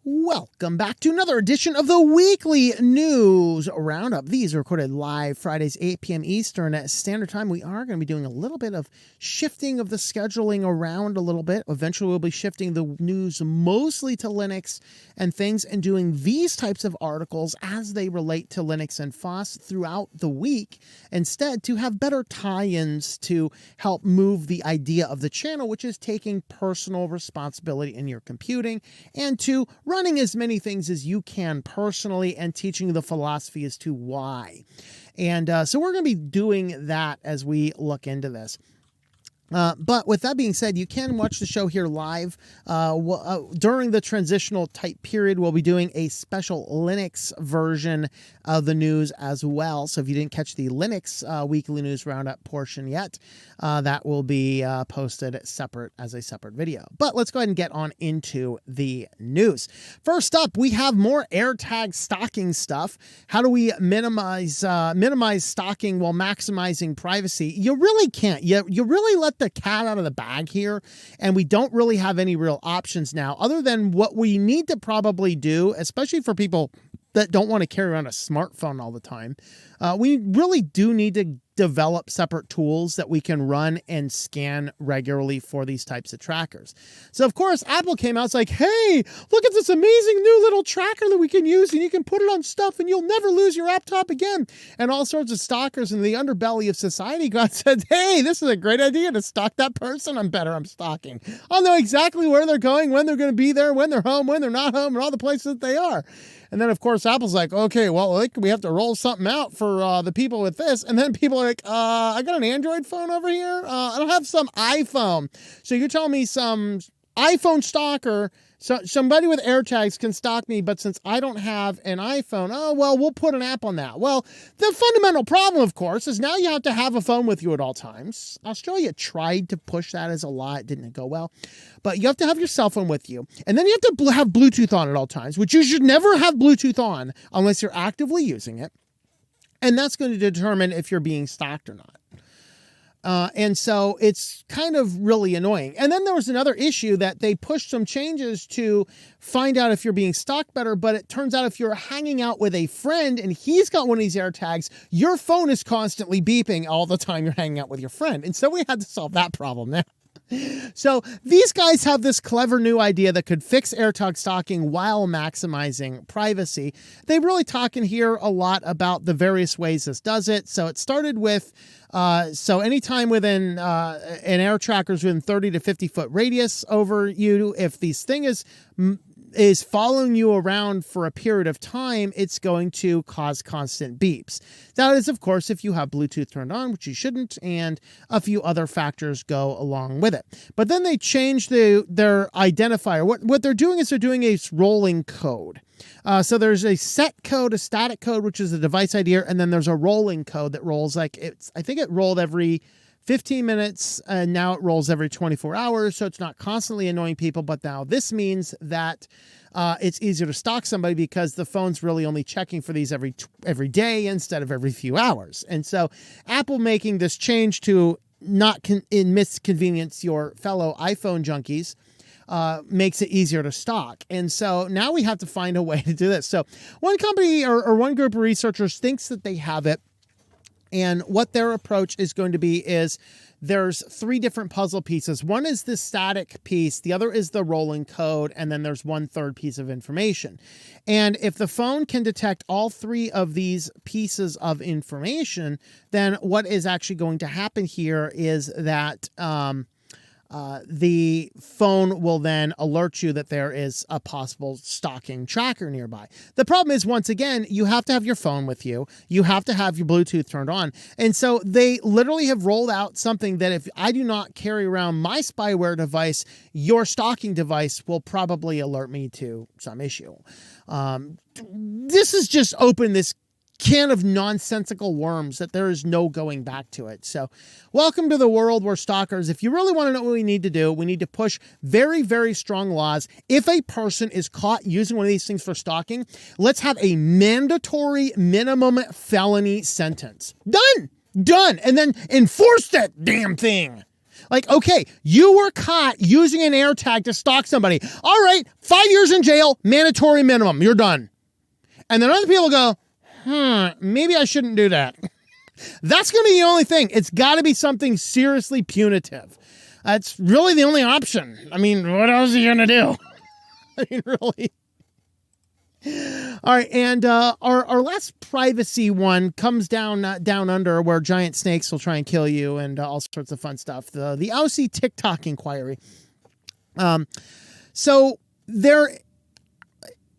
Welcome back to another edition of the Weekly News Roundup. These are recorded live Fridays, 8 p.m. Eastern Standard Time. We are going to be doing a little bit of shifting of the scheduling around a little bit. Eventually, we'll be shifting the news mostly to Linux and things and doing these types of articles as they relate to Linux and FOSS throughout the week, instead to have better tie-ins to help move the idea of the channel, which is taking personal responsibility in your computing and to running as many things as you can personally and teaching the philosophy as to why. And so we're going to be doing that as we look into this. But with that being said, you can watch the show here live. During the transitional type period, we'll be doing a special Linux version of the news as well. So if you didn't catch the Linux weekly news roundup portion yet, that will be posted separate as a separate video. But let's go ahead and get on into the news. First up, we have more Airtag stalking stuff. How do we minimize stalking while maximizing privacy? You really can't. You really let the cat out of the bag here, and we don't really have any real options now other than what we need to probably do, especially for people that don't want to carry around a smartphone all the time. We really do need to develop separate tools that we can run and scan regularly for these types of trackers. So of course, Apple came out, it's like, hey, look at this amazing new little tracker that we can use, and you can put it on stuff and you'll never lose your laptop again. And all sorts of stalkers in the underbelly of society got said, hey, this is a great idea to stalk that person. I'm stalking. I'll know exactly where they're going, when they're going to be there, when they're home, when they're not home, and all the places that they are. And then, of course, Apple's like, okay, well, we have to roll something out for the people with this. And then people are like, I got an Android phone over here. I don't have some iPhone. So you're telling me some iPhone stalker, so somebody with AirTags can stalk me, but since I don't have an iPhone, oh, well, we'll put an app on that. Well, the fundamental problem, of course, is now you have to have a phone with you at all times. Australia tried to push that as a law. It didn't go well. But you have to have your cell phone with you. And then you have to have Bluetooth on at all times, which you should never have Bluetooth on unless you're actively using it. And that's going to determine if you're being stalked or not. And so it's kind of really annoying. And then there was another issue that they pushed some changes to find out if you're being stalked better. But it turns out if you're hanging out with a friend and he's got one of these AirTags, your phone is constantly beeping all the time you're hanging out with your friend. And so we had to solve that problem now. So these guys have this clever new idea that could fix AirTag stalking while maximizing privacy. They're really talking here a lot about the various ways this does it. So it started with, so anytime within an air tracker's within 30 to 50 foot radius over you, if this thing is following you around for a period of time, it's going to cause constant beeps. That is, of course, if you have Bluetooth turned on, which you shouldn't, and a few other factors go along with it. But then they changed their identifier. What they're doing is they're doing a rolling code. So there's a set code, a static code, which is the device ID, and then there's a rolling code that rolls I think it rolled every 15 minutes, and now it rolls every 24 hours, so it's not constantly annoying people. But now this means that it's easier to stalk somebody because the phone's really only checking for these every day instead of every few hours. And so Apple making this change to not misconvenience your fellow iPhone junkies makes it easier to stalk. And so now we have to find a way to do this. So one company or one group of researchers thinks that they have it. And what their approach is going to be is there's three different puzzle pieces. One is the static piece. The other is the rolling code. And then there's one third piece of information. And if the phone can detect all three of these pieces of information, then what is actually going to happen here is that the phone will then alert you that there is a possible stalking tracker nearby. The problem is, once again, you have to have your phone with you. You have to have your Bluetooth turned on. And so they literally have rolled out something that if I do not carry around my spyware device, your stalking device will probably alert me to some issue. This has just opened this can of nonsensical worms that there is no going back to it. So welcome to the world where stalkers, if you really want to know what we need to do, we need to push very, very strong laws. If a person is caught using one of these things for stalking, let's have a mandatory minimum felony sentence. Done. And then enforce that damn thing. Like, okay, you were caught using an Airtag to stalk somebody. All right, 5 years in jail, mandatory minimum. You're done. And then other people go, maybe I shouldn't do that. That's going to be the only thing. It's got to be something seriously punitive. That's really the only option. I mean, what else are you going to do? I mean, really. All right, and our last privacy one comes down under, where giant snakes will try and kill you and all sorts of fun stuff. The Aussie TikTok inquiry. So they're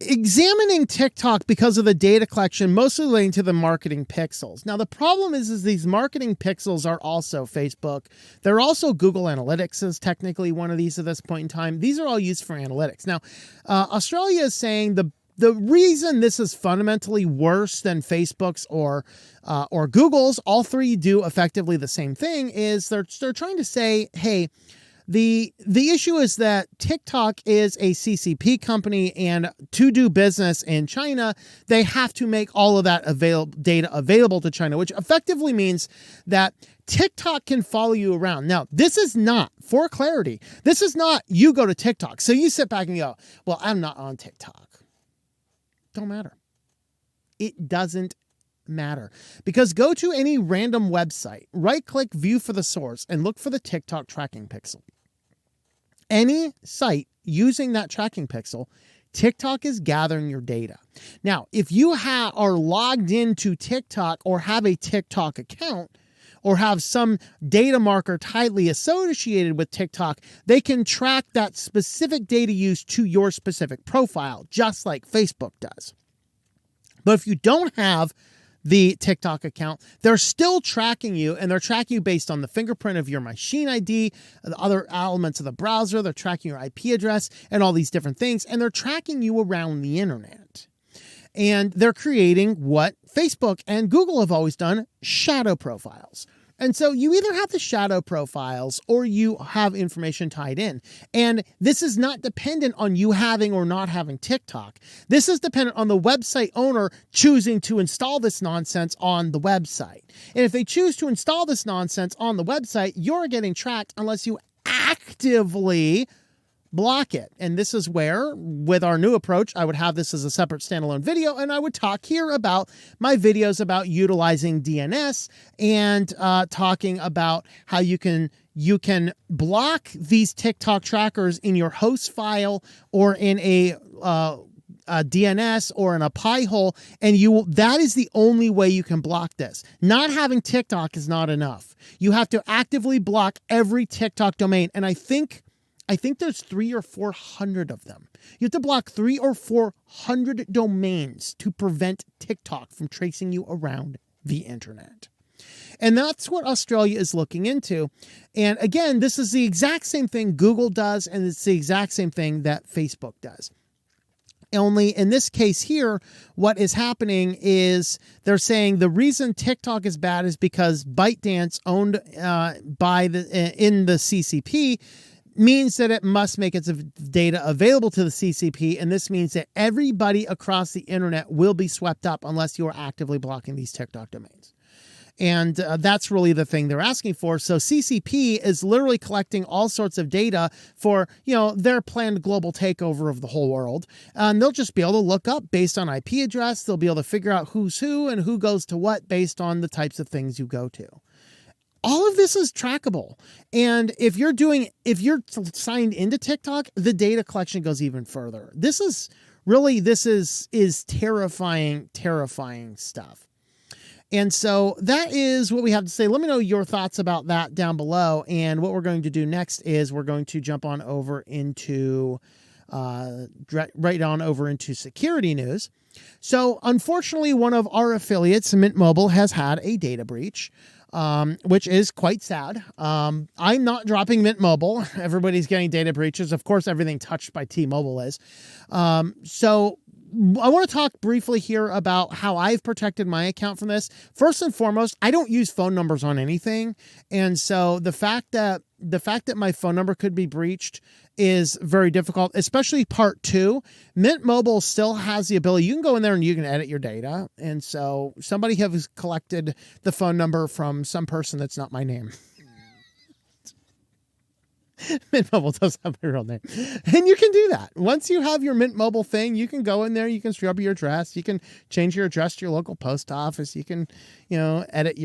examining TikTok because of the data collection, mostly relating to the marketing pixels. Now, the problem is these marketing pixels are also Facebook. They're also Google Analytics is technically one of these at this point in time. These are all used for analytics. Now, Australia is saying the reason this is fundamentally worse than Facebook's or Google's, all three do effectively the same thing, is they're trying to say, hey, the issue is that TikTok is a CCP company, and to do business in China, they have to make all of that data available to China, which effectively means that TikTok can follow you around. Now, this is not, for clarity, this is not you go to TikTok. So you sit back and go, well, I'm not on TikTok. Don't matter. It doesn't matter, because go to any random website, right click view for the source, and look for the TikTok tracking pixel. Any site using that tracking pixel, TikTok is gathering your data. Now, if you are logged into TikTok or have a TikTok account or have some data marker tightly associated with TikTok, they can track that specific data use to your specific profile, just like Facebook does. But if you don't have the TikTok account, they're still tracking you, and they're tracking you based on the fingerprint of your machine ID, the other elements of the browser. They're tracking your IP address and all these different things, and they're tracking you around the internet. And they're creating what Facebook and Google have always done, shadow profiles. And so you either have the shadow profiles or you have information tied in. And this is not dependent on you having or not having TikTok. This is dependent on the website owner choosing to install this nonsense on the website. And if they choose to install this nonsense on the website, you're getting tracked unless you actively block it. And this is where, with our new approach, I would have this as a separate standalone video, and I would talk here about my videos about utilizing DNS and talking about how you can block these TikTok trackers in your host file or in a DNS or in a pie hole, and that is the only way you can block this. Not having TikTok is not enough. You have to actively block every TikTok domain, and I think there's 300 or 400 of them. You have to block 300 or 400 domains to prevent TikTok from tracing you around the internet. And that's what Australia is looking into. And again, this is the exact same thing Google does, and it's the exact same thing that Facebook does. Only in this case here, what is happening is they're saying the reason TikTok is bad is because ByteDance, owned in the CCP, means that it must make its data available to the CCP, and this means that everybody across the internet will be swept up unless you are actively blocking these TikTok domains. And that's really the thing they're asking for. So CCP is literally collecting all sorts of data for, their planned global takeover of the whole world. And they'll just be able to look up based on IP address. They'll be able to figure out who's who and who goes to what based on the types of things you go to. All of this is trackable. And if you're signed into TikTok, the data collection goes even further. This is terrifying, terrifying stuff. And so that is what we have to say. Let me know your thoughts about that down below. And what we're going to do next is we're going to jump on over into security news. So unfortunately, one of our affiliates, Mint Mobile, has had a data breach. Which is quite sad. I'm not dropping Mint Mobile. Everybody's getting data breaches. Of course, everything touched by T-Mobile is. So I want to talk briefly here about how I've protected my account from this. First and foremost, I don't use phone numbers on anything. And so the fact that my phone number could be breached is very difficult, especially part 2. Mint Mobile still has the ability. You can go in there and you can edit your data. And so somebody has collected the phone number from some person that's not my name. Mint Mobile does have my real name. And you can do that. Once you have your Mint Mobile thing, you can go in there, you can scrub your address, you can change your address to your local post office, you can, edit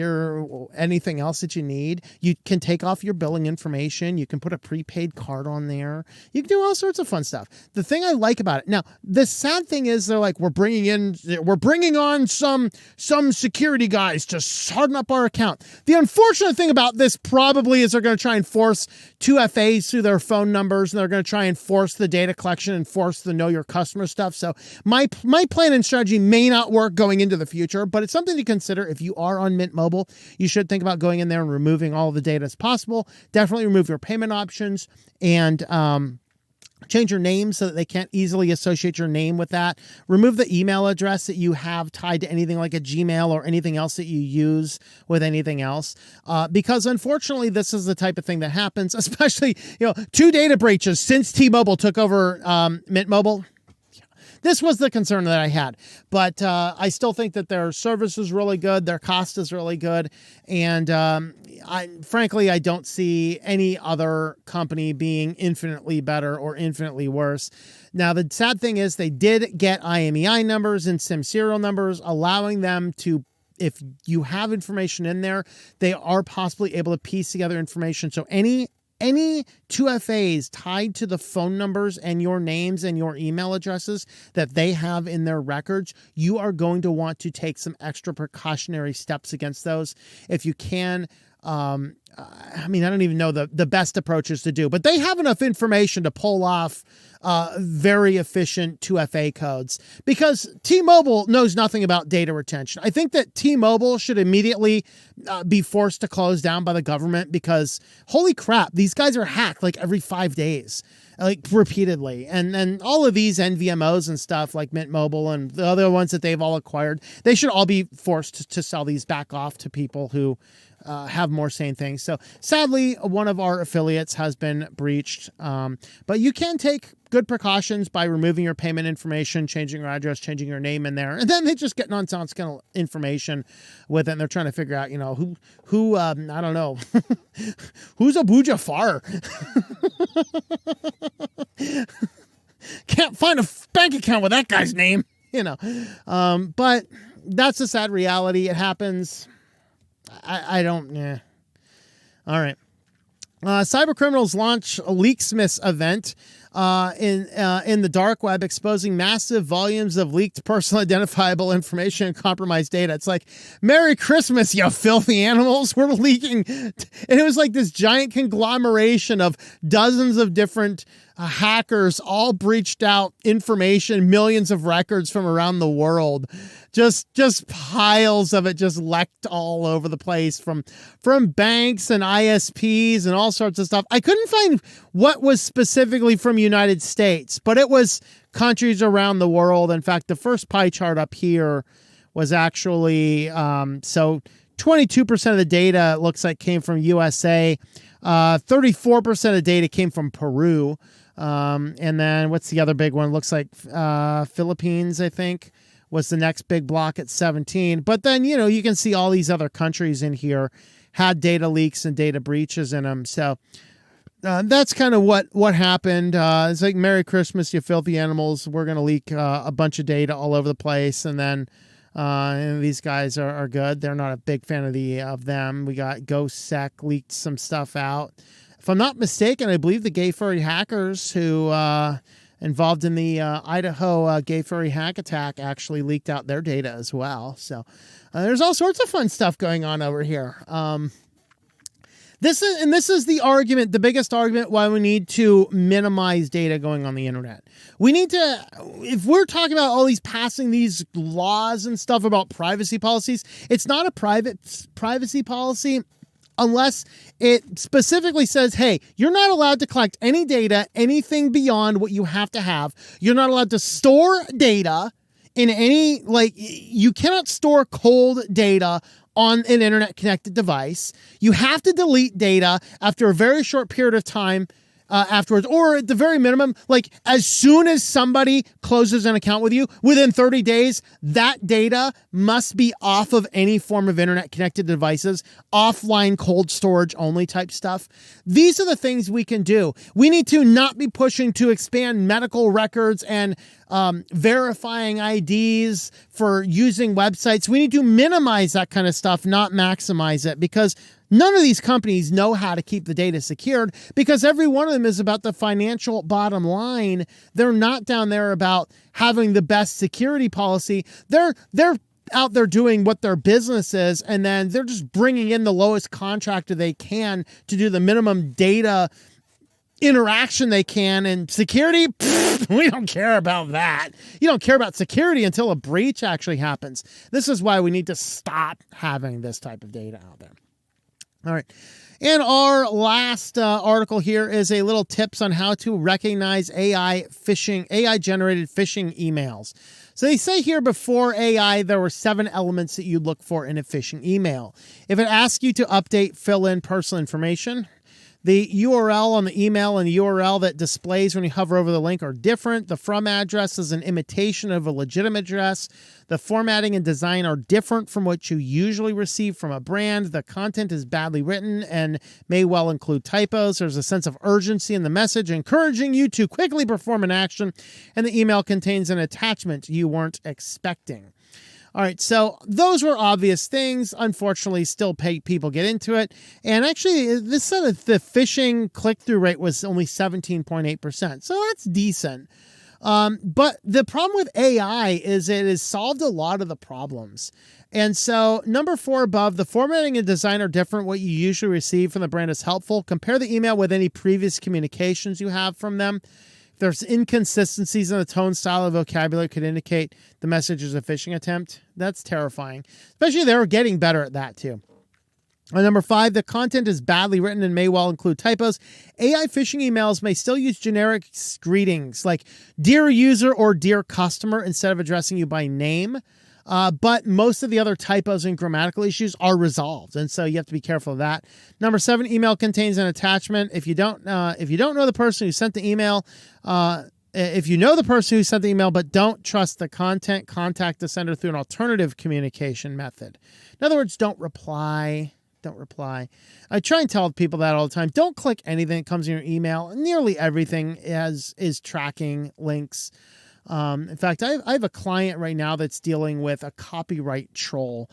anything else that you need. You can take off your billing information, you can put a prepaid card on there. You can do all sorts of fun stuff. The thing I like about it, now, the sad thing is they're like, we're bringing on some security guys to harden up our account. The unfortunate thing about this probably is they're going to try and force 2FAs through their phone numbers, and they're going to try and force the data collection and force the know your customer stuff. So my plan and strategy may not work going into the future, but it's something to consider. If you are on Mint Mobile, you should think about going in there and removing all the data as possible. Definitely remove your payment options and change your name so that they can't easily associate your name with that. Remove the email address that you have tied to anything like a Gmail or anything else that you use with anything else. Because unfortunately, this is the type of thing that happens, especially, 2 data breaches since T-Mobile took over Mint Mobile. This was the concern that I had, but I still think that their service is really good. Their cost is really good. And frankly, I don't see any other company being infinitely better or infinitely worse. Now, the sad thing is they did get IMEI numbers and SIM serial numbers, allowing them to, if you have information in there, they are possibly able to piece together information. So any 2FAs tied to the phone numbers and your names and your email addresses that they have in their records, you are going to want to take some extra precautionary steps against those. If you can, I don't even know the best approaches to do, but they have enough information to pull off very efficient 2FA codes, because T-Mobile knows nothing about data retention. I think that T-Mobile should immediately be forced to close down by the government, because holy crap, these guys are hacked like every 5 days, like repeatedly. And all of these NVMOs and stuff like Mint Mobile and the other ones that they've all acquired, they should all be forced to sell these back off to people who have more sane things. So sadly, one of our affiliates has been breached. But you can take good precautions by removing your payment information, changing your address, changing your name in there. And then they just get nonsensical information with it. And they're trying to figure out, who I don't know, who's Abu Jafar? Can't find a bank account with that guy's name, but that's a sad reality. It happens. I don't, All right. Cyber criminals launch a Leaksmas event in the dark web, exposing massive volumes of leaked personal identifiable information and compromised data. It's like, Merry Christmas, you filthy animals. We're leaking. And it was like this giant conglomeration of dozens of different hackers all breached out information, millions of records from around the world. Just piles of it just leaked all over the place from banks and ISPs and all sorts of stuff. I couldn't find what was specifically from United States, but it was countries around the world. In fact, the first pie chart up here was actually, so 22% of the data looks like came from USA. 34% of data came from Peru. And then what's the other big one? Looks like Philippines, I think, was the next big block at 17. But then, you can see all these other countries in here had data leaks and data breaches in them. So that's kind of what happened. It's like, Merry Christmas, you filthy animals. We're going to leak a bunch of data all over the place. And then and these guys are good. They're not a big fan of them. We got GhostSec leaked some stuff out. If I'm not mistaken, I believe the gay furry hackers who involved in the Idaho gay furry hack attack actually leaked out their data as well. So there's all sorts of fun stuff going on over here. This is the argument, the biggest argument why we need to minimize data going on the internet. We need to, if we're talking about all these passing these laws and stuff about privacy policies, it's not a private privacy policy unless it specifically says, hey, you're not allowed to collect any data, anything beyond what you have to have. You're not allowed to store data in any, you cannot store cold data on an internet connected device. You have to delete data after a very short period of time afterwards, or at the very minimum, like as soon as somebody closes an account with you, within 30 days, that data must be off of any form of internet connected devices, offline cold storage only type stuff. These are the things we can do. We need to not be pushing to expand medical records and verifying IDs for using websites. We need to minimize that kind of stuff, not maximize it, because none of these companies know how to keep the data secured, because every one of them is about the financial bottom line. They're not down there about having the best security policy. They're out there doing what their business is, and then they're just bringing in the lowest contractor they can to do the minimum data interaction they can. And security, we don't care about that. You don't care about security until a breach actually happens. This is why we need to stop having this type of data out there. All right. And our last article here is a little tips on how to recognize AI generated phishing emails. So they say here, before AI, there were 7 elements that you'd look for in a phishing email. If it asks you to update, fill in personal information, the URL on the email and the URL that displays when you hover over the link are different. The from address is an imitation of a legitimate address. The formatting and design are different from what you usually receive from a brand. The content is badly written and may well include typos. There's a sense of urgency in the message, encouraging you to quickly perform an action, and the email contains an attachment you weren't expecting. All right, so those were obvious things. Unfortunately, still people get into it. And actually, this said that the phishing click-through rate was only 17.8%. So that's decent. But the problem with AI is it has solved a lot of the problems. And so number 4 above, the formatting and design are different. What you usually receive from the brand is helpful. Compare the email with any previous communications you have from them. There's inconsistencies in the tone, style, and vocabulary could indicate the message is a phishing attempt. That's terrifying. Especially they're getting better at that too. And number 5, the content is badly written and may well include typos. AI phishing emails may still use generic greetings like dear user or dear customer instead of addressing you by name. But most of the other typos and grammatical issues are resolved, and so you have to be careful of that. Number 7, email contains an attachment. If you don't know the person who sent the email, if you know the person who sent the email but don't trust the content, contact the sender through an alternative communication method. In other words, don't reply. Don't reply. I try and tell people that all the time. Don't click anything that comes in your email. Nearly everything is tracking links. In fact, I have a client right now that's dealing with a copyright troll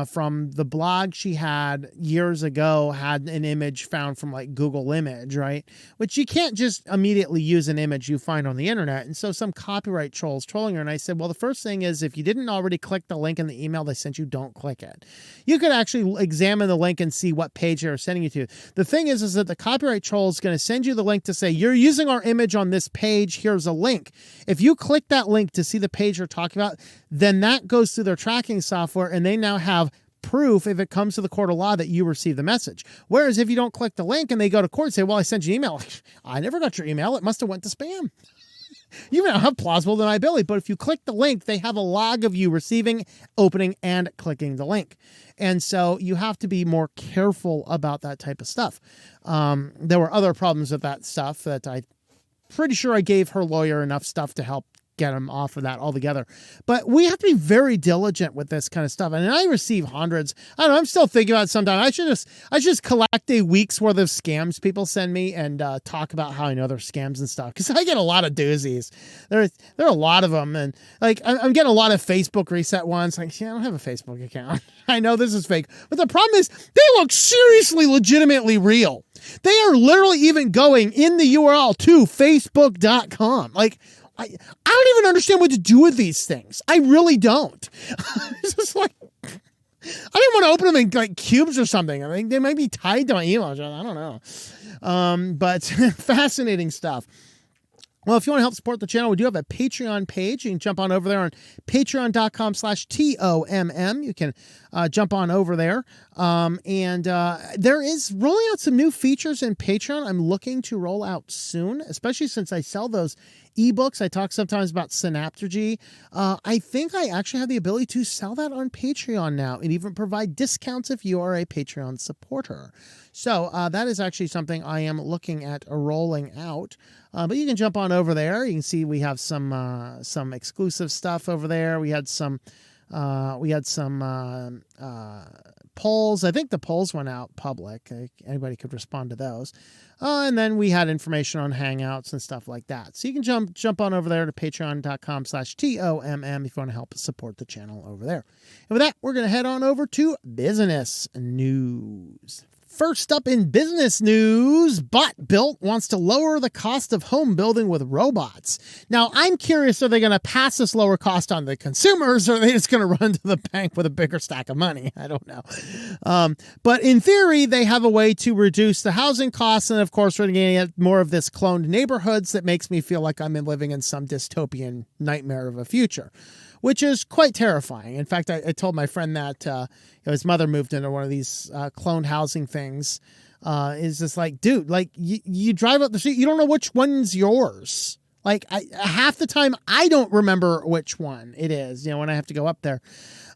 from the blog she had years ago, had an image found from like Google Image, right? Which you can't just immediately use an image you find on the internet. And so some copyright trolls trolling her. And I said, well, the first thing is if you didn't already click the link in the email they sent you, don't click it. You could actually examine the link and see what page they're sending you to. The thing is that the copyright troll is going to send you the link to say, you're using our image on this page. Here's a link. If you click that link to see the page you're talking about, then that goes through their tracking software and they now have proof if it comes to the court of law that you received the message. Whereas if you don't click the link and they go to court and say, well, I sent you an email. I never got your email. It must have went to spam. You now have plausible deniability, but if you click the link, they have a log of you receiving, opening, and clicking the link. And so you have to be more careful about that type of stuff. There were other problems with that stuff that I'm pretty sure I gave her lawyer enough stuff to help get them off of that altogether. But we have to be very diligent with this kind of stuff. And I receive hundreds. I don't know. I'm still thinking about it sometimes. I should just collect a week's worth of scams people send me and talk about how I know they're scams and stuff. Because I get a lot of doozies. There are a lot of them. And like, I'm getting a lot of Facebook reset ones. Like, yeah, I don't have a Facebook account. I know this is fake. But the problem is they look seriously, legitimately real. They are literally even going in the URL to facebook.com. Like, I don't even understand what to do with these things. I really don't. It's just like, I didn't want to open them in like cubes or something. I mean, they might be tied to my email. I don't know. But fascinating stuff. Well, if you want to help support the channel, we do have a Patreon page. You can jump on over there on patreon.com/TOMM. You can jump on over there. And there is rolling out some new features in Patreon I'm looking to roll out soon, especially since I sell those ebooks. I talk sometimes about Synaptergy. I think I actually have the ability to sell that on Patreon now and even provide discounts if you are a Patreon supporter. So that is actually something I am looking at rolling out. But you can jump on over there. You can see we have some exclusive stuff over there. We had some polls. I think the polls went out public. Anybody could respond to those. And then we had information on Hangouts and stuff like that. So you can jump on over there to patreon.com/TOMM if you want to help support the channel over there. And with that, we're going to head on over to business news. First up in business news, Bot Built wants to lower the cost of home building with robots. Now, I'm curious, are they going to pass this lower cost on the consumers, or are they just going to run to the bank with a bigger stack of money? I don't know. But in theory, they have a way to reduce the housing costs. And of course, we're going to get more of this cloned neighborhoods that makes me feel like I'm living in some dystopian nightmare of a future, which is quite terrifying. In fact, I told my friend that his mother moved into one of these cloned housing things. Is just like, dude, like you drive up the street, you don't know which one's yours. Like half the time, I don't remember which one it is, when I have to go up there.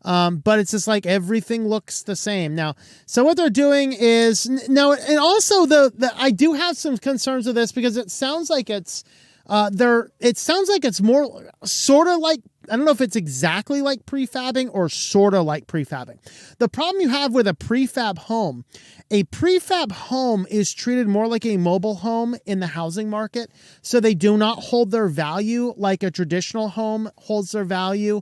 But it's just like everything looks the same now. So what they're doing is now, and also I do have some concerns with this because it sounds like it's more sort of like, I don't know if it's exactly like prefabbing or sort of like prefabbing. The problem you have with a prefab home is treated more like a mobile home in the housing market. So they do not hold their value like a traditional home holds their value.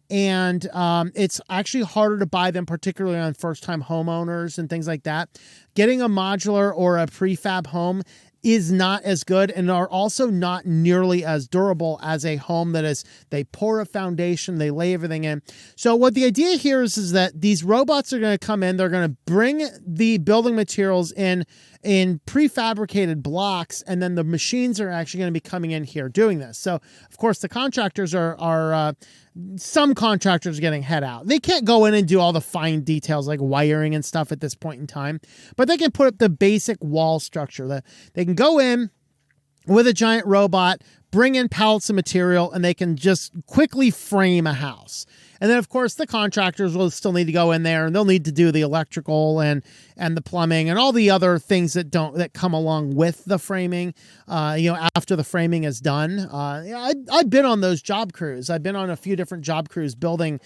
And it's actually harder to buy them, particularly on first-time homeowners and things like that. Getting a modular or a prefab home is not as good and are also not nearly as durable as a home that is, they pour a foundation, they lay everything in. So what the idea here is that these robots are going to come in, they're going to bring the building materials in prefabricated blocks, and then the machines are actually going to be coming in here doing this. So of course the contractors are some contractors are getting head out. They can't go in and do all the fine details like wiring and stuff at this point in time, but they can put up the basic wall structure. They can go in with a giant robot, bring in pallets of material, and they can just quickly frame a house. And then, of course, the contractors will still need to go in there, and they'll need to do the electrical and the plumbing and all the other things that come along with the framing. After the framing is done. I've been on those job crews. I've been on a few different job crews building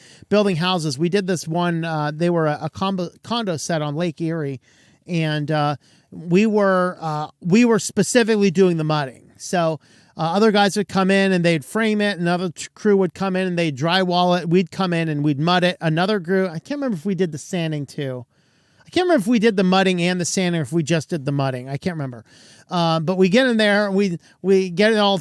houses. We did this one. They were a condo set on Lake Erie, and we were specifically doing the mudding. So other guys would come in and they'd frame it. Another crew would come in and they'd drywall it. We'd come in and we'd mud it. Another crew, I can't remember if we did the sanding too. I can't remember if we did the mudding and the sanding or if we just did the mudding. I can't remember. But we get in there, we get it all,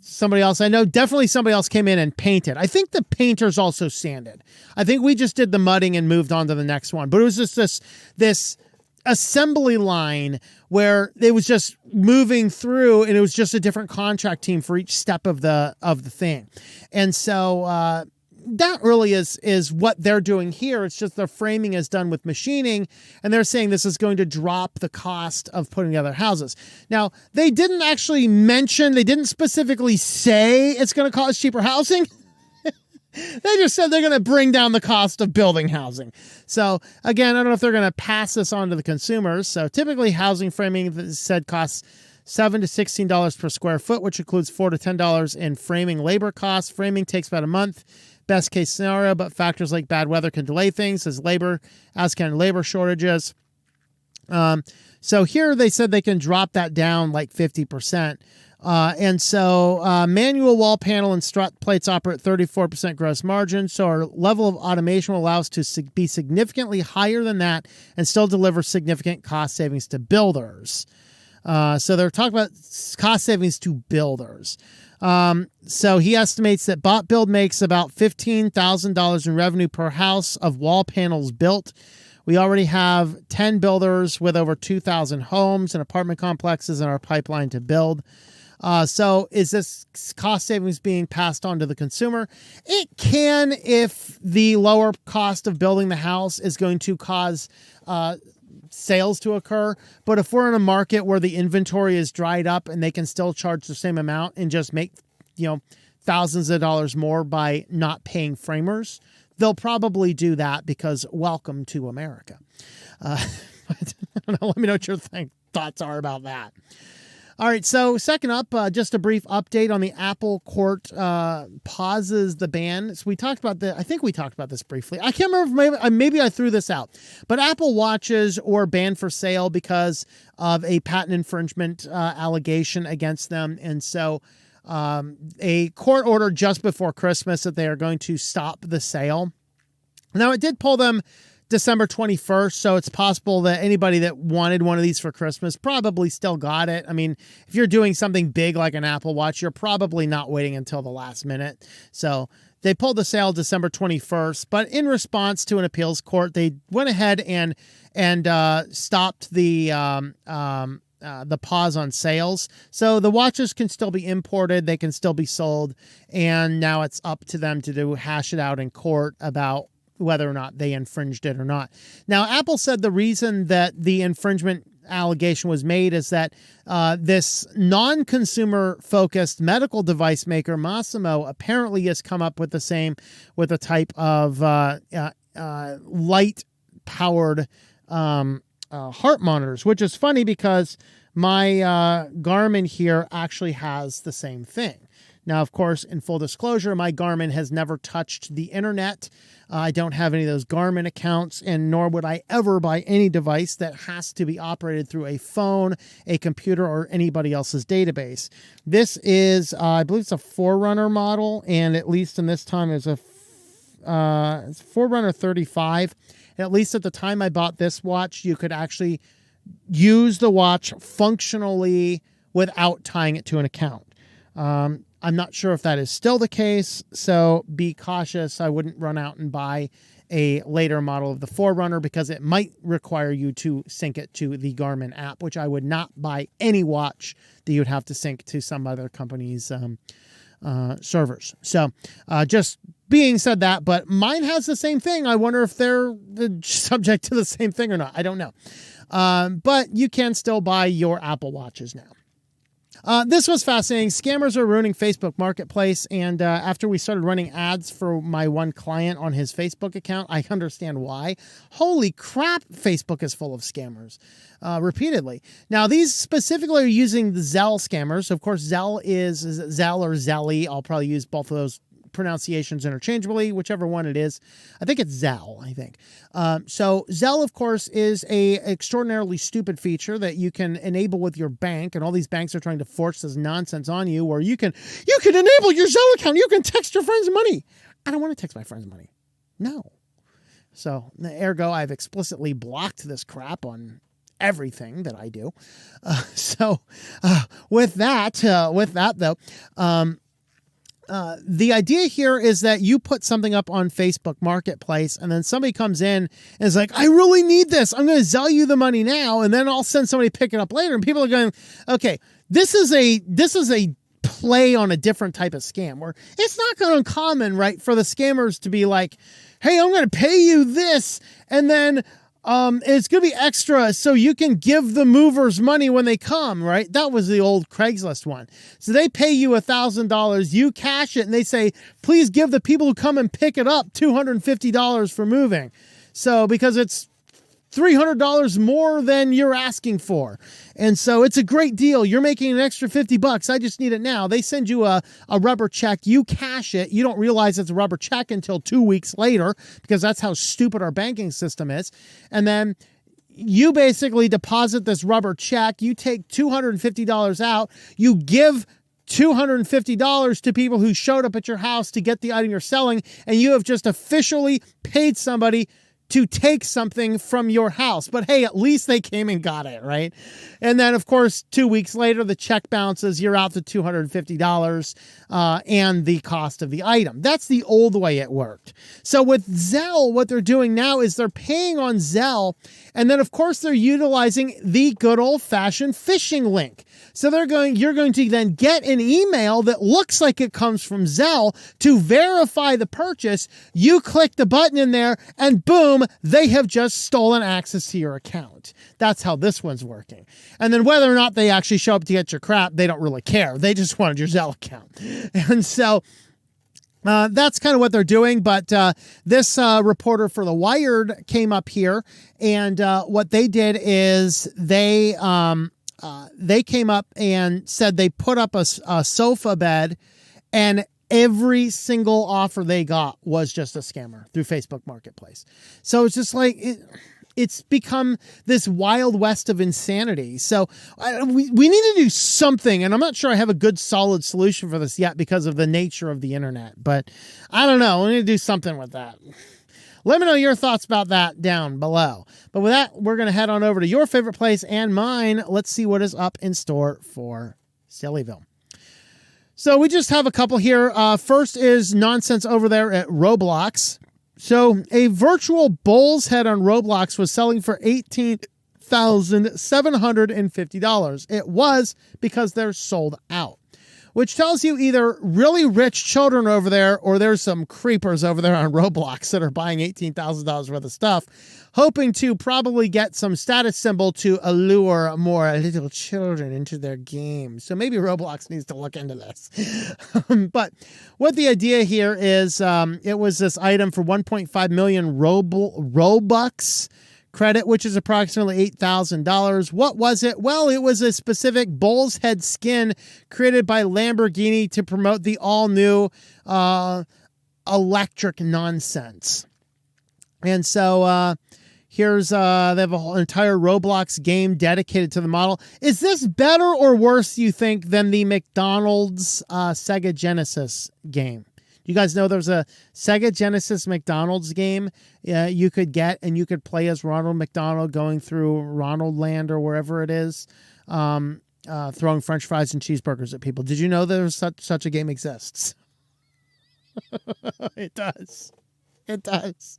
somebody else. I know definitely somebody else came in and painted. I think the painters also sanded. I think we just did the mudding and moved on to the next one. But it was just this assembly line where it was just moving through, and it was just a different contract team for each step of the thing. And so that really is what they're doing here. It's just the framing is done with machining, and they're saying this is going to drop the cost of putting together houses. Now, they didn't specifically say it's going to cost cheaper housing. They just said they're going to bring down the cost of building housing. So again, I don't know if they're going to pass this on to the consumers. So typically housing framing said costs $7 to $16 per square foot, which includes $4 to $10 in framing labor costs. Framing takes about a month, best case scenario, but factors like bad weather can delay things as can labor shortages. So here they said they can drop that down like 50%. And so manual wall panel and strut plates operate 34% gross margin. So our level of automation will allow us to be significantly higher than that and still deliver significant cost savings to builders. So they're talking about cost savings to builders. So he estimates that Bot Build makes about $15,000 in revenue per house of wall panels built. We already have 10 builders with over 2,000 homes and apartment complexes in our pipeline to build. So is this cost savings being passed on to the consumer? It can, if the lower cost of building the house is going to cause sales to occur. But if we're in a market where the inventory is dried up and they can still charge the same amount and just make thousands of dollars more by not paying framers, they'll probably do that because welcome to America. But I don't know, let me know what your thoughts are about that. All right, so second up, just a brief update on the Apple court pauses the ban. So I think we talked about this briefly. I can't remember, maybe I threw this out. But Apple Watches were banned for sale because of a patent infringement allegation against them. And so a court order just before Christmas that they are going to stop the sale. Now, it did pull them December 21st, so it's possible that anybody that wanted one of these for Christmas probably still got it. I mean, if you're doing something big like an Apple Watch, you're probably not waiting until the last minute. So they pulled the sale December 21st, but in response to an appeals court, they went ahead and stopped the pause on sales. So the watches can still be imported, they can still be sold, and now it's up to them to hash it out in court about whether or not they infringed it or not. Now, Apple said the reason that the infringement allegation was made is that this non-consumer focused medical device maker Masimo apparently has come up with a type of light powered heart monitors, which is funny because my Garmin here actually has the same thing. Now, of course, in full disclosure, my Garmin has never touched the internet. I don't have any of those Garmin accounts, and nor would I ever buy any device that has to be operated through a phone, a computer, or anybody else's database. This is, I believe it's a Forerunner model, and at least in this time it's it's Forerunner 35. And at least at the time I bought this watch, you could actually use the watch functionally without tying it to an account. I'm not sure if that is still the case, so be cautious. I wouldn't run out and buy a later model of the Forerunner because it might require you to sync it to the Garmin app, which I would not buy any watch that you'd have to sync to some other company's servers. So just being said that, but mine has the same thing. I wonder if they're subject to the same thing or not. I don't know. But you can still buy your Apple Watches now. This was fascinating. Scammers are ruining Facebook Marketplace, and after we started running ads for my one client on his Facebook account, I understand why. Holy crap, Facebook is full of scammers repeatedly. Now, these specifically are using the Zelle scammers. Of course, Zelle is Zelle or Zelly. I'll probably use both of those pronunciations interchangeably, whichever one it is. I think it's Zelle, I think. So Zelle, of course, is a extraordinarily stupid feature that you can enable with your bank, and all these banks are trying to force this nonsense on you where you can enable your Zelle account. You can text your friends money. I don't want to text my friends money. No. So ergo, I've explicitly blocked this crap on everything that I do. With that though, the idea here is that you put something up on Facebook Marketplace and then somebody comes in and is like, I really need this. I'm going to sell you the money now. And then I'll send somebody to pick it up later. And people are going, okay, this is a play on a different type of scam where it's not uncommon, right, for the scammers to be like, hey, I'm going to pay you this. And then it's going to be extra so you can give the movers money when they come, right? That was the old Craigslist one. So they pay you $1,000, you cash it, and they say, please give the people who come and pick it up $250 for moving. So because it's $300 more than you're asking for. And so it's a great deal. You're making an extra $50. I just need it now. They send you a rubber check. You cash it. You don't realize it's a rubber check until 2 weeks later because that's how stupid our banking system is. And then you basically deposit this rubber check. You take $250 out. You give $250 to people who showed up at your house to get the item you're selling. And you have just officially paid somebody to take something from your house. But hey, at least they came and got it, right? And then, of course, 2 weeks later, the check bounces. You're out to $250 and the cost of the item. That's the old way it worked. So with Zelle, what they're doing now is they're paying on Zelle. And then, of course, they're utilizing the good old-fashioned phishing link. So you're going to then get an email that looks like it comes from Zelle to verify the purchase. You click the button in there and boom, they have just stolen access to your account. That's how this one's working. And then whether or not they actually show up to get your crap, they don't really care. They just wanted your Zelle account. And so that's kind of what they're doing. But this reporter for The Wired came up here, and what they did is they came up and said they put up a sofa bed, and every single offer they got was just a scammer through Facebook Marketplace. So it's just like it's become this wild west of insanity. So we need to do something, and I'm not sure I have a good solid solution for this yet because of the nature of the internet, but I don't know. We need to do something with that. Let me know your thoughts about that down below. But with that, we're going to head on over to your favorite place and mine. Let's see what is up in store for SillyVille. So we just have a couple here. First is nonsense over there at Roblox. So a virtual bull's head on Roblox was selling for $18,750. It was because they're sold out, which tells you either really rich children over there or there's some creepers over there on Roblox that are buying $18,000 worth of stuff, hoping to probably get some status symbol to allure more little children into their game. So maybe Roblox needs to look into this. But what the idea here is, it was this item for 1.5 million Robux credit, which is approximately $8,000. What was it? Well, it was a specific bull's head skin created by Lamborghini to promote the all-new electric nonsense. And so here's they have a whole entire Roblox game dedicated to the model. Is this better or worse, you think, than the McDonald's Sega Genesis game? You guys know there's a Sega Genesis McDonald's game you could get, and you could play as Ronald McDonald going through Ronald Land or wherever it is, throwing French fries and cheeseburgers at people. Did you know there's such a game exists? It does. It does.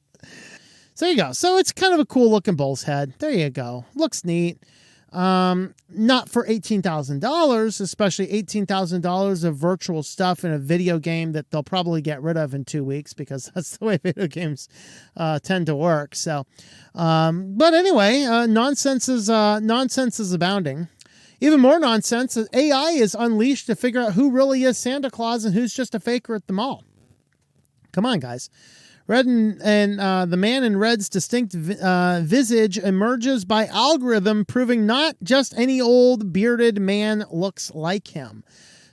So there you go. So it's kind of a cool looking bull's head. There you go. Looks neat. Not for $18,000, especially $18,000 of virtual stuff in a video game that they'll probably get rid of in 2 weeks because that's the way video games tend to work. So, but anyway, nonsense is abounding. Even more nonsense, AI is unleashed to figure out who really is Santa Claus and who's just a faker at the mall. Come on, guys. Red and the man in red's distinct visage emerges by algorithm, proving not just any old bearded man looks like him.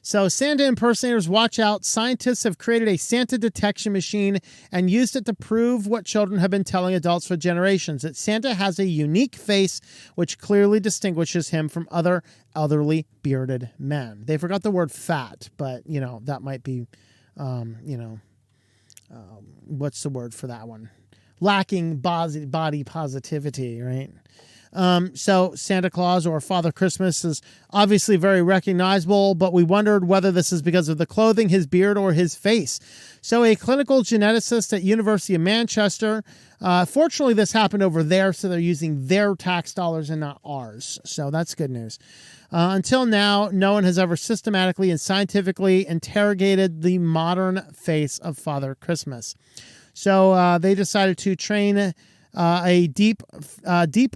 So Santa impersonators, watch out. Scientists have created a Santa detection machine and used it to prove what children have been telling adults for generations, that Santa has a unique face which clearly distinguishes him from other elderly bearded men. They forgot the word fat, but, that might be, what's the word for that one? Lacking body positivity, right? So Santa Claus or Father Christmas is obviously very recognizable, but we wondered whether this is because of the clothing, his beard, or his face. So a clinical geneticist at University of Manchester, fortunately this happened over there, so they're using their tax dollars and not ours. So that's good news. Until now, no one has ever systematically and scientifically interrogated the modern face of Father Christmas. So they decided to train a deep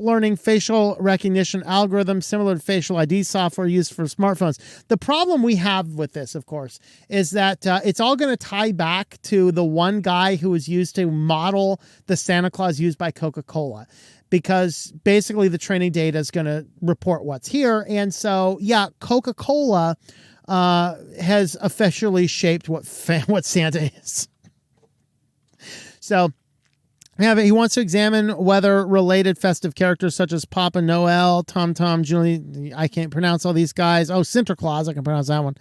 learning facial recognition algorithm similar to facial ID software used for smartphones. The problem we have with this, of course, is that it's all going to tie back to the one guy who was used to model the Santa Claus used by Coca-Cola, because basically the training data is going to report what's here. And so, yeah, Coca-Cola has officially shaped what Santa is. So he wants to examine whether related festive characters such as Papa Noel, Tom, Julie, I can't pronounce all these guys. Oh, Sinterklaas, I can pronounce that one.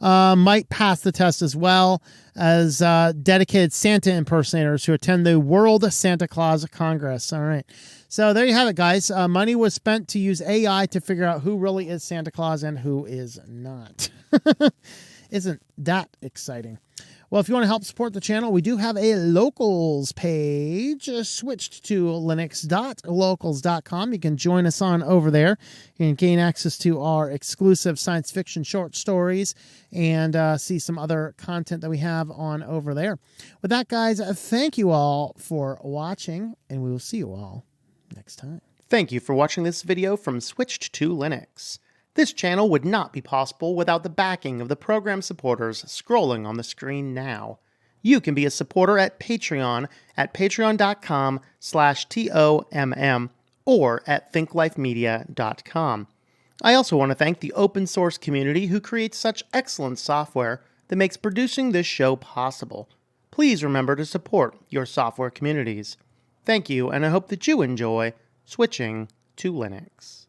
Might pass the test as well as dedicated Santa impersonators who attend the World Santa Claus Congress. All right. So there you have it, guys. Money was spent to use AI to figure out who really is Santa Claus and who is not. Isn't that exciting? Well, if you want to help support the channel, we do have a locals page, switchedtolinux.locals.com. You can join us on over there and gain access to our exclusive science fiction short stories and see some other content that we have on over there. With that, guys, thank you all for watching, and we will see you all next time. Thank you for watching this video from Switched to Linux. This channel would not be possible without the backing of the program supporters scrolling on the screen now. You can be a supporter at Patreon at patreon.com/TOMM or at thinklifemedia.com. I also want to thank the open source community who creates such excellent software that makes producing this show possible. Please remember to support your software communities. Thank you, and I hope that you enjoy switching to Linux.